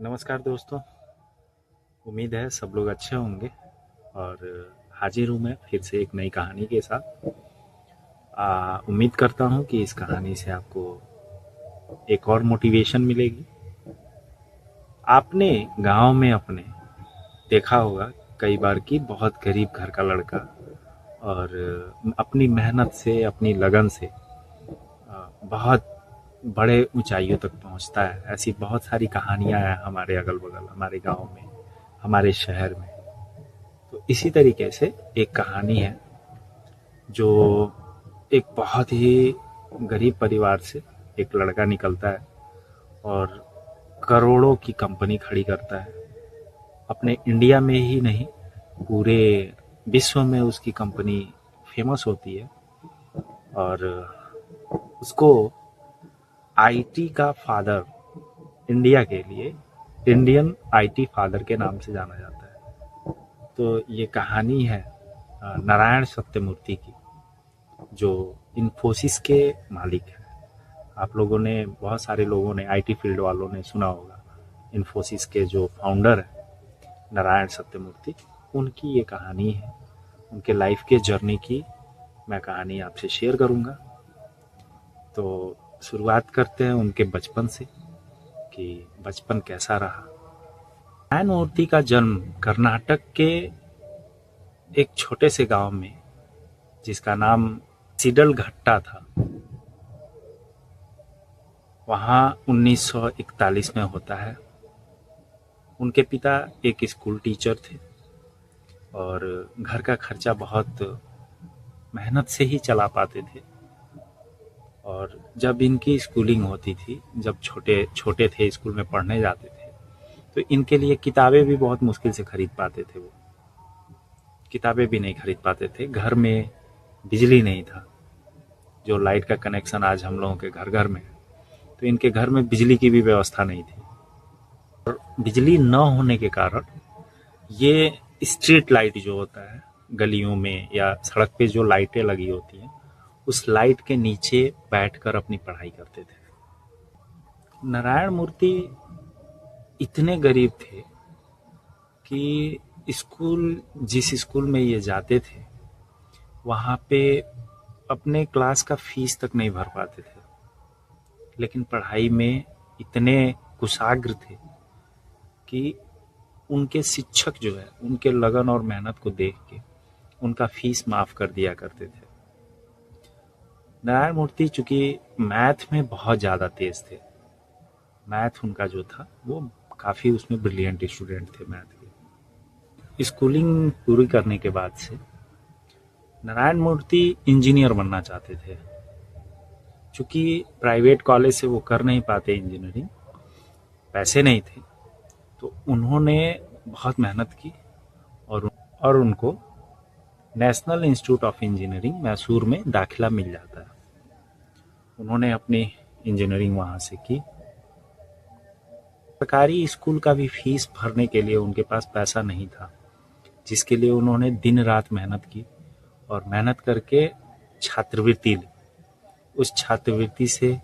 नमस्कार दोस्तों। उम्मीद है सब लोग अच्छे होंगे और हाजिर हूँ मैं फिर से एक नई कहानी के साथ। उम्मीद करता हूँ कि इस कहानी से आपको एक और मोटिवेशन मिलेगी। आपने गांव में अपने देखा होगा कई बार कि बहुत गरीब घर का लड़का और अपनी मेहनत से अपनी लगन से बहुत बड़े ऊंचाइयों तक पहुंचता है। ऐसी बहुत सारी कहानियां हैं हमारे अगल बगल, हमारे गांव में, हमारे शहर में। तो इसी तरीके से एक कहानी है जो एक बहुत ही गरीब परिवार से एक लड़का निकलता है और करोड़ों की कंपनी खड़ी करता है। अपने इंडिया में ही नहीं, पूरे विश्व में उसकी कंपनी फेमस होती है और उसको आईटी का फादर, इंडिया के लिए इंडियन आईटी फादर के नाम से जाना जाता है। तो ये कहानी है नारायण सत्यमूर्ति की, जो इन्फोसिस के मालिक हैं। आप लोगों ने, बहुत सारे लोगों ने, आईटी फील्ड वालों ने सुना होगा इन्फोसिस के जो फाउंडर हैं नारायण सत्यमूर्ति। उनकी ये कहानी है, उनके लाइफ के जर्नी की मैं कहानी आपसे शेयर करूंगा। तो शुरुआत करते हैं उनके बचपन से कि बचपन कैसा रहा। नारायण मूर्ति का जन्म कर्नाटक के एक छोटे से गांव में, जिसका नाम सिडलघट्टा था, वहाँ 1941 में होता है। उनके पिता एक स्कूल टीचर थे और घर का खर्चा बहुत मेहनत से ही चला पाते थे। और जब इनकी स्कूलिंग होती थी, जब छोटे छोटे थे, स्कूल में पढ़ने जाते थे, तो इनके लिए किताबें भी बहुत मुश्किल से खरीद पाते थे। वो किताबें भी नहीं खरीद पाते थे। घर में बिजली नहीं था, जो लाइट का कनेक्शन आज हम लोगों के घर घर में है, तो इनके घर में बिजली की भी व्यवस्था नहीं थी। और बिजली न होने के कारण ये स्ट्रीट लाइट जो होता है गलियों में या सड़क पे जो लाइटें लगी होती हैं, उस लाइट के नीचे बैठकर अपनी पढ़ाई करते थे। नारायण मूर्ति इतने गरीब थे कि जिस स्कूल में ये जाते थे, वहाँ पे अपने क्लास का फीस तक नहीं भर पाते थे, लेकिन पढ़ाई में इतने कुशाग्र थे कि उनके शिक्षक जो है, उनके लगन और मेहनत को देख के उनका फीस माफ कर दिया करते थे। नारायण मूर्ति चूंकि मैथ में बहुत ज़्यादा तेज थे, मैथ उनका जो था वो काफ़ी, उसमें ब्रिलियंट स्टूडेंट थे मैथ के। स्कूलिंग पूरी करने के बाद से नारायण मूर्ति इंजीनियर बनना चाहते थे। चूंकि प्राइवेट कॉलेज से वो कर नहीं पाते इंजीनियरिंग, पैसे नहीं थे, तो उन्होंने बहुत मेहनत की और उनको national institute of engineering Mysore में दाखिला मिल जाता है। उन्होंने अपनी इंजीनियरिंग वहाँ से की। सरकारी स्कूल का भी फीस भरने के लिए उनके पास पैसा नहीं था, जिसके लिए उन्होंने दिन रात मेहनत की और मेहनत करके छात्रवृत्ति ली। उस छात्रवृत्ति से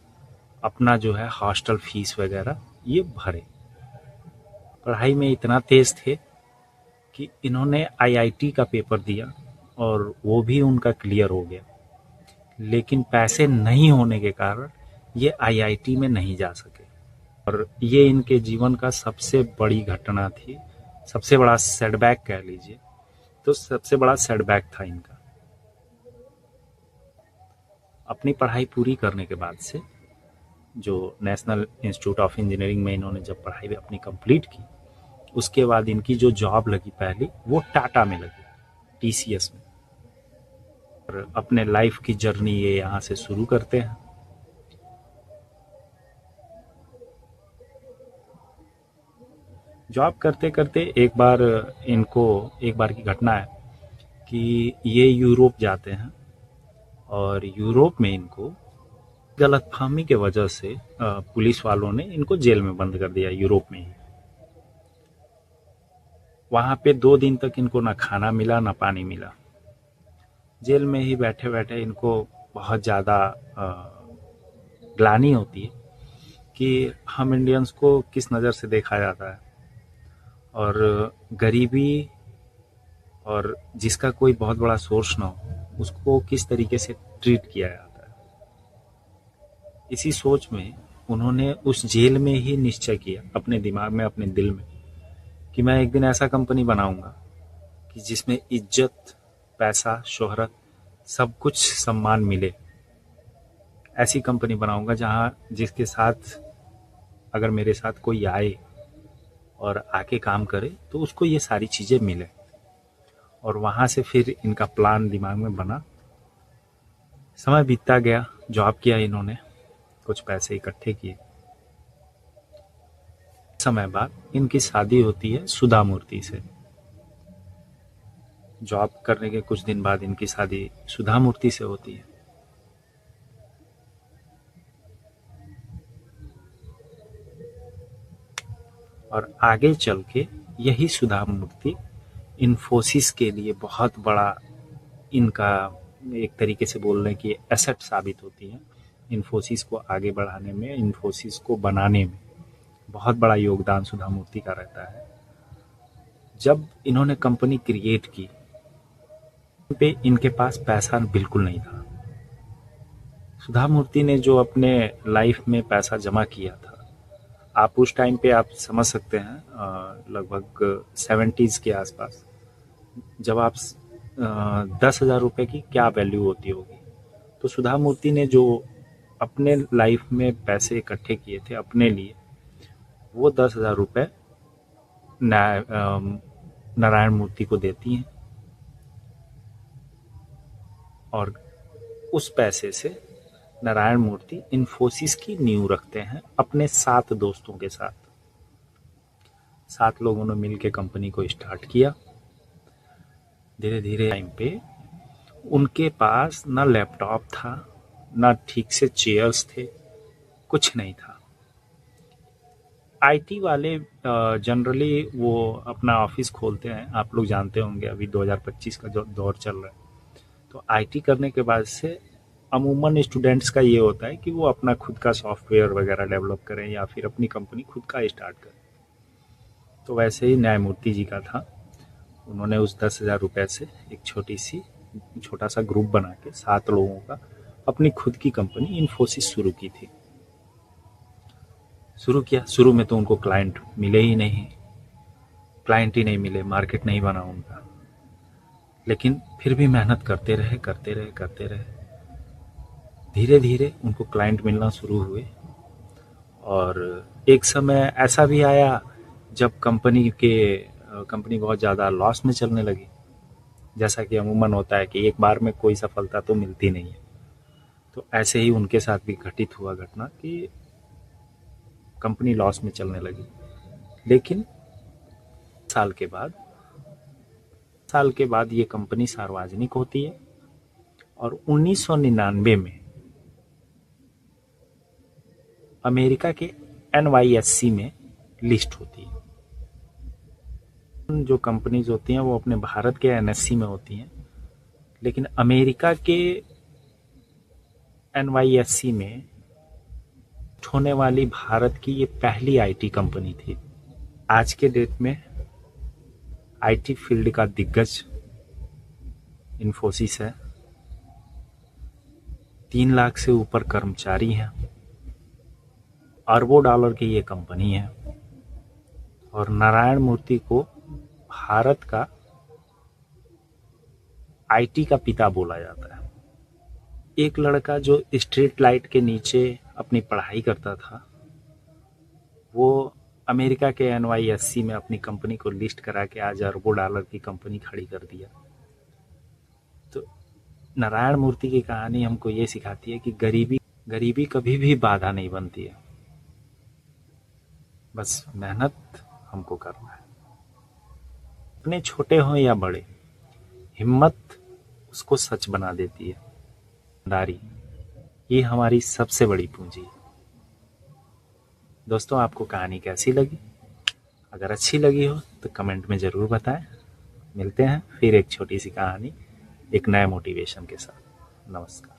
अपना जो है हॉस्टल फीस वगैरह ये भरे। पढ़ाई में इतना तेज थे कि इन्होंने आईआईटी का पेपर दिया और वो भी उनका क्लियर हो गया, लेकिन पैसे नहीं होने के कारण ये आईआईटी में नहीं जा सके। और ये इनके जीवन का सबसे बड़ी घटना थी, सबसे बड़ा सेटबैक कह लीजिए, तो सबसे बड़ा सेटबैक था इनका। अपनी पढ़ाई पूरी करने के बाद से, जो नेशनल इंस्टीट्यूट ऑफ इंजीनियरिंग में इन्होंने जब पढ़ाई अपनी कंप्लीट की, उसके बाद इनकी जो जॉब लगी पहली, वो टाटा में लगी, टीसीएस में। और अपने लाइफ की जर्नी ये यहाँ से शुरू करते हैं। जॉब करते करते एक बार की घटना है कि ये यूरोप जाते हैं और यूरोप में इनको गलतफहमी के वजह से पुलिस वालों ने इनको जेल में बंद कर दिया, यूरोप में ही। वहाँ पे 2 दिन तक इनको ना खाना मिला ना पानी मिला। जेल में ही बैठे बैठे इनको बहुत ज़्यादा ग्लानि होती है कि हम इंडियंस को किस नज़र से देखा जाता है और गरीबी और जिसका कोई बहुत बड़ा सोर्स ना हो उसको किस तरीके से ट्रीट किया जाता है। इसी सोच में उन्होंने उस जेल में ही निश्चय किया अपने दिमाग में, अपने दिल में, कि मैं एक दिन ऐसा कंपनी बनाऊंगा कि जिसमें इज्जत, पैसा, शोहरत, सब कुछ सम्मान मिले। ऐसी कंपनी बनाऊंगा जहां जिसके साथ अगर मेरे साथ कोई आए और आके काम करे तो उसको ये सारी चीज़ें मिले। और वहाँ से फिर इनका प्लान दिमाग में बना। समय बीतता गया, जॉब किया इन्होंने, कुछ पैसे इकट्ठे किए। समय बाद इनकी शादी होती है सुधा मूर्ति से। जॉब करने के कुछ दिन बाद इनकी शादी सुधा मूर्ति से होती है। और आगे चल के यही सुधा मूर्ति इन्फोसिस के लिए बहुत बड़ा, इनका एक तरीके से बोल रहे हैं कि एसेट साबित होती है। इन्फोसिस को आगे बढ़ाने में, इन्फोसिस को बनाने में बहुत बड़ा योगदान सुधा मूर्ति का रहता है। जब इन्होंने कंपनी क्रिएट की पे इनके पास पैसा बिल्कुल नहीं था। सुधा मूर्ति ने जो अपने लाइफ में पैसा जमा किया था, आप उस टाइम पे आप समझ सकते हैं, लगभग 70s के आसपास, जब आप 10,000 रुपये की क्या वैल्यू होती होगी। तो सुधा मूर्ति ने जो अपने लाइफ में पैसे इकट्ठे किए थे अपने लिए, वो 10,000 रुपये नारायण मूर्ति को देती हैं और उस पैसे से नारायण मूर्ति इन्फोसिस की नींव रखते हैं अपने 7 दोस्तों के साथ। 7 लोगों ने मिलकर कंपनी को स्टार्ट किया। धीरे धीरे टाइम पे उनके पास ना लैपटॉप था, ना ठीक से चेयर्स थे, कुछ नहीं था। आईटी वाले जनरली वो अपना ऑफिस खोलते हैं, आप लोग जानते होंगे, अभी 2025 का जो दौर चल रहा है, तो आईटी करने के बाद से अमूमन स्टूडेंट्स का ये होता है कि वो अपना खुद का सॉफ्टवेयर वगैरह डेवलप करें या फिर अपनी कंपनी खुद का स्टार्ट करें। तो वैसे ही न्यायमूर्ति जी का था। उन्होंने उस 10,000 रुपये से एक छोटा सा ग्रुप बना के 7 लोगों का अपनी खुद की कंपनी इन्फोसिस शुरू की थी। शुरू में तो उनको क्लाइंट मिले ही नहीं, मार्केट नहीं बना उनका, लेकिन फिर भी मेहनत करते रहे। धीरे धीरे उनको क्लाइंट मिलना शुरू हुए और एक समय ऐसा भी आया जब कंपनी बहुत ज़्यादा लॉस में चलने लगी। जैसा कि अमूमन होता है कि एक बार में कोई सफलता तो मिलती नहीं है। तो ऐसे ही उनके साथ भी घटित हुआ घटना कि कंपनी लॉस में चलने लगी। लेकिन साल के बाद ये कंपनी सार्वजनिक होती है और 1999 में अमेरिका के NYSE में लिस्ट होती है। जो कंपनीज होती हैं वो अपने भारत के NSE में होती हैं, लेकिन अमेरिका के NYSE में होने वाली भारत की ये पहली आईटी कंपनी थी। आज के डेट में आईटी फील्ड का दिग्गज इन्फोसिस है। 3 लाख से ऊपर कर्मचारी हैं, अरबों डॉलर की ये कंपनी है और नारायण मूर्ति को भारत का आईटी का पिता बोला जाता है। एक लड़का जो स्ट्रीट लाइट के नीचे अपनी पढ़ाई करता था, वो अमेरिका के NYSE में अपनी कंपनी को लिस्ट करा के आज अरबों डॉलर की कंपनी खड़ी कर दिया। तो नारायण मूर्ति की कहानी हमको ये सिखाती है कि गरीबी कभी भी बाधा नहीं बनती है, बस मेहनत हमको करना है। अपने छोटे हों या बड़े, हिम्मत उसको सच बना देती है। ईमानदारी, ये हमारी सबसे बड़ी पूंजी है। दोस्तों, आपको कहानी कैसी लगी? अगर अच्छी लगी हो तो कमेंट में ज़रूर बताएं। मिलते हैं फिर एक छोटी सी कहानी एक नए मोटिवेशन के साथ। नमस्कार।